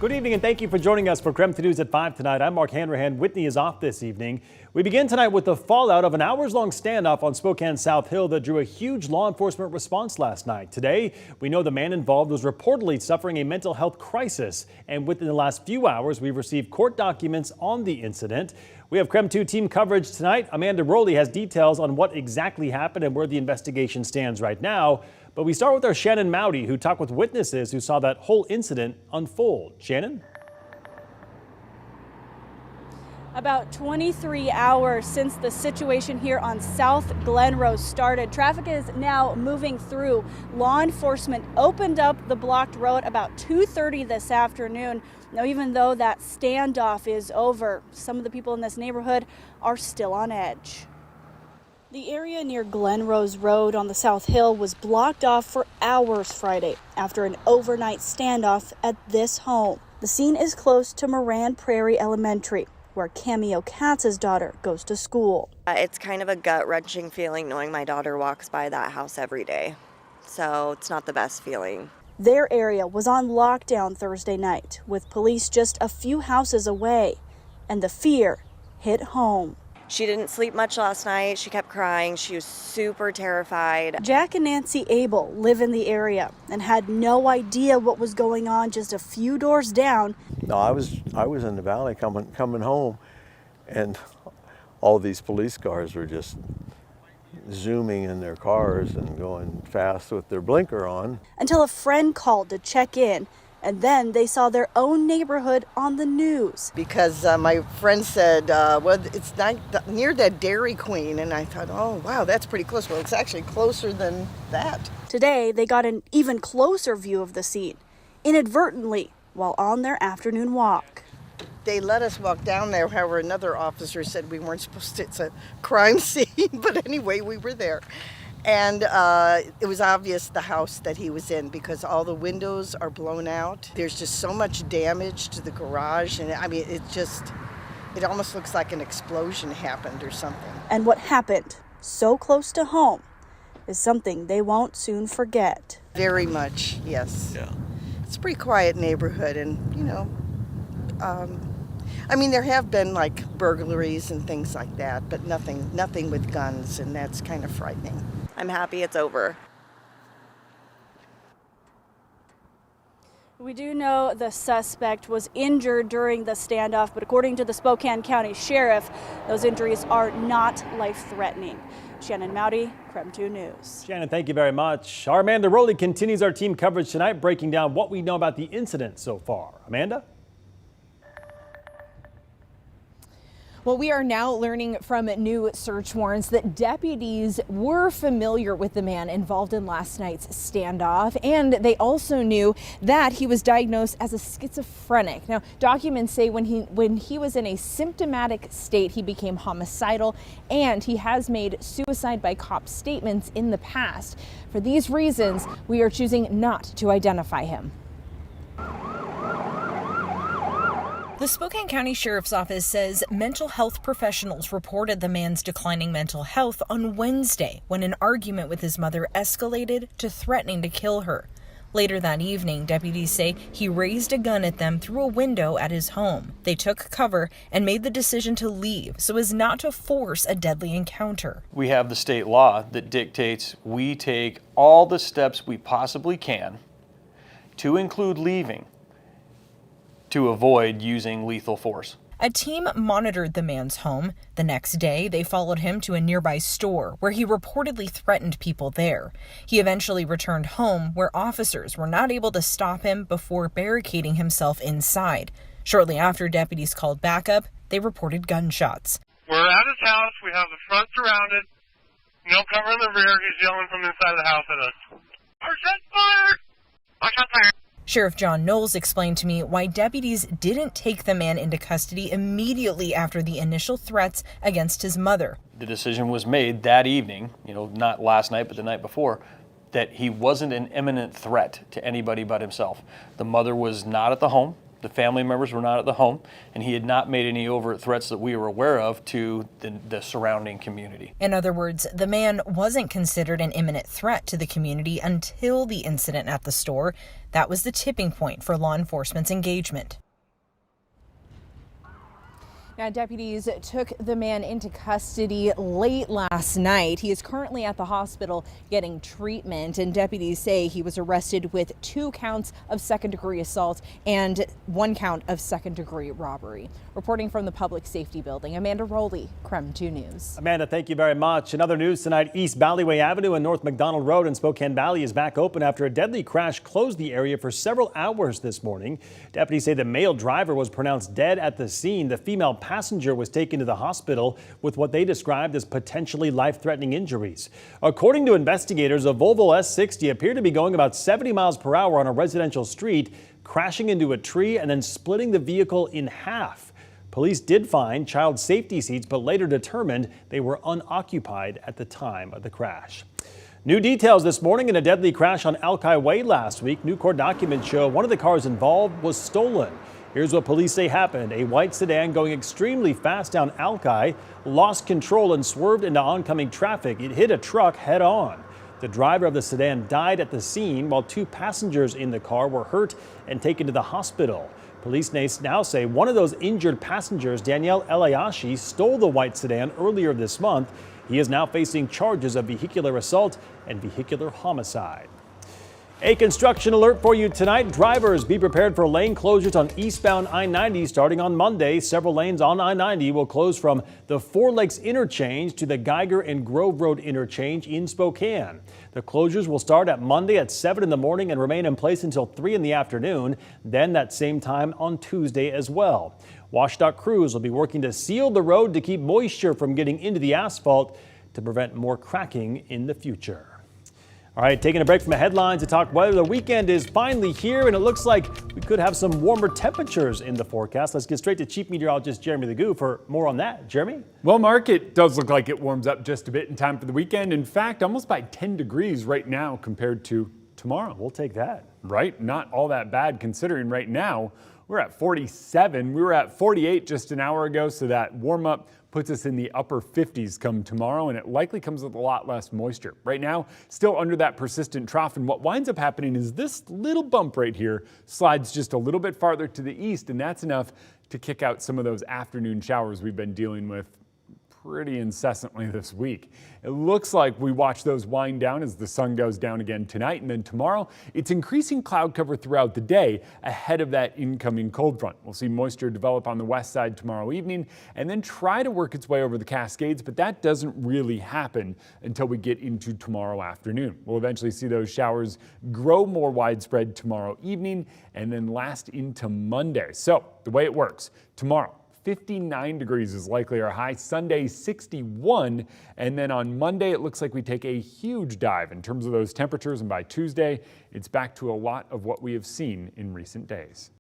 Good evening and thank you for joining us for KREM News at 5 tonight. I'm Mark Hanrahan. Whitney is off this evening. We begin tonight with the fallout of an hours-long standoff on Spokane South Hill that drew a huge law enforcement response last night. Today, we know the man involved was reportedly suffering a mental health crisis. And within the last few hours, we've received court documents on the incident. We have KREM 2 team coverage tonight. Amanda Rowley has details on what exactly happened and where the investigation stands right now. But we start with our Shannon Mowdy, who talked with witnesses who saw that whole incident unfold. Shannon? About 23 hours since the situation here on South Glenrose started, traffic is now moving through. Law enforcement opened up the blocked road about 2:30 this afternoon. Now, even though that standoff is over, some of the people in this neighborhood are still on edge. The area near Glenrose Road on the South Hill was blocked off for hours Friday after an overnight standoff at this home. The scene is close to Moran Prairie Elementary, where Cameo Katz's daughter goes to school. It's kind of a gut-wrenching feeling knowing my daughter walks by that house every day. So it's not the best feeling. Their area was on lockdown Thursday night, with police just a few houses away, and the fear hit home. She didn't sleep much last night. She kept crying. She was super terrified. Jack and Nancy Abel live in the area and had no idea what was going on just a few doors down. No, I was in the valley coming home, and all these police cars were just zooming in their cars and going fast with their blinker on. Until a friend called to check in, and then they saw their own neighborhood on the news. Because my friend said, well, it's not near that Dairy Queen, and I thought, oh, wow, that's pretty close. Well, it's actually closer than that. Today, they got an even closer view of the scene, inadvertently, while on their afternoon walk. They let us walk down there. However, another officer said we weren't supposed to. It's a crime scene. But anyway, we were there. And it was obvious the house that he was in because all the windows are blown out. There's just so much damage to the garage. And I mean, it almost looks like an explosion happened or something. And what happened so close to home is something they won't soon forget. Very much, yes. Yeah. It's a pretty quiet neighborhood, and I mean, there have been like burglaries and things like that, but nothing with guns, and that's kind of frightening. I'm happy it's over. We do know the suspect was injured during the standoff, but according to the Spokane County Sheriff, those injuries are not life-threatening. Shannon Mowdy, KREM 2 News. Shannon, thank you very much. Our Amanda Rowley continues our team coverage tonight, breaking down what we know about the incident so far. Amanda? Well, we are now learning from new search warrants that deputies were familiar with the man involved in last night's standoff, and they also knew that he was diagnosed as a schizophrenic. Now, documents say when he was in a symptomatic state, he became homicidal, and he has made suicide by cop statements in the past. For these reasons, we are choosing not to identify him. The Spokane County Sheriff's Office says mental health professionals reported the man's declining mental health on Wednesday when an argument with his mother escalated to threatening to kill her. Later that evening, deputies say he raised a gun at them through a window at his home. They took cover and made the decision to leave so as not to force a deadly encounter. We have the state law that dictates we take all the steps we possibly can, to include leaving, to avoid using lethal force. A team monitored the man's home. The next day, they followed him to a nearby store where he reportedly threatened people there. He eventually returned home where officers were not able to stop him before barricading himself inside. Shortly after deputies called backup, they reported gunshots. We're at his house. We have the front surrounded. No cover in the rear. He's yelling from inside of the house at us. Our shots fired! Our shots fired! Sheriff John Knowles explained to me why deputies didn't take the man into custody immediately after the initial threats against his mother. The decision was made that evening, not last night, but the night before, that he wasn't an imminent threat to anybody but himself. The mother was not at the home. The family members were not at the home, and he had not made any overt threats that we were aware of to the surrounding community. In other words, the man wasn't considered an imminent threat to the community until the incident at the store. That was the tipping point for law enforcement's engagement. Now, deputies took the man into custody late last night. He is currently at the hospital getting treatment, and deputies say he was arrested with 2 counts of second-degree assault and 1 count of second-degree robbery. Reporting from the Public Safety Building, Amanda Rowley, KREM 2 News. Amanda, thank you very much. In other news tonight, East Valleyway Avenue and North McDonald Road in Spokane Valley is back open after a deadly crash closed the area for several hours this morning. Deputies say the male driver was pronounced dead at the scene. The female passenger was taken to the hospital with what they described as potentially life-threatening injuries. According to investigators, a Volvo S60 appeared to be going about 70 miles per hour on a residential street, crashing into a tree and then splitting the vehicle in half. Police did find child safety seats, but later determined they were unoccupied at the time of the crash. New details this morning in a deadly crash on Alki Way last week. New court documents show one of the cars involved was stolen. Here's what police say happened. A white sedan going extremely fast down Alki lost control and swerved into oncoming traffic. It hit a truck head on. The driver of the sedan died at the scene while 2 passengers in the car were hurt and taken to the hospital. Police now say one of those injured passengers, Danielle Elayashi, stole the white sedan earlier this month. He is now facing charges of vehicular assault and vehicular homicide. A construction alert for you tonight. Drivers, be prepared for lane closures on eastbound I-90 starting on Monday. Several lanes on I-90 will close from the Four Lakes interchange to the Geiger and Grove Road interchange in Spokane. The closures will start at Monday at 7 in the morning and remain in place until 3 in the afternoon, then that same time on Tuesday as well. WashDOT crews will be working to seal the road to keep moisture from getting into the asphalt to prevent more cracking in the future. All right, taking a break from the headlines to talk weather. The weekend is finally here, and it looks like we could have some warmer temperatures in the forecast. Let's get straight to Chief Meteorologist Jeremy Legoo for more on that. Jeremy? Well, Mark, it does look like it warms up just a bit in time for the weekend. In fact, almost by 10 degrees right now compared to tomorrow. We'll take that. Right? Not all that bad considering right now we're at 47. We were at 48 just an hour ago, so that warm up puts us in the upper 50s come tomorrow, and it likely comes with a lot less moisture. Right now, still under that persistent trough, and what winds up happening is this little bump right here slides just a little bit farther to the east, and that's enough to kick out some of those afternoon showers we've been dealing with pretty incessantly this week. It looks like we watch those wind down as the sun goes down again tonight, and then tomorrow it's increasing cloud cover throughout the day ahead of that incoming cold front. We'll see moisture develop on the west side tomorrow evening and then try to work its way over the Cascades, but that doesn't really happen until we get into tomorrow afternoon. We'll eventually see those showers grow more widespread tomorrow evening and then last into Monday. So the way it works, tomorrow 59 degrees is likely our high, Sunday 61, and then on Monday it looks like we take a huge dive in terms of those temperatures, and by Tuesday it's back to a lot of what we have seen in recent days.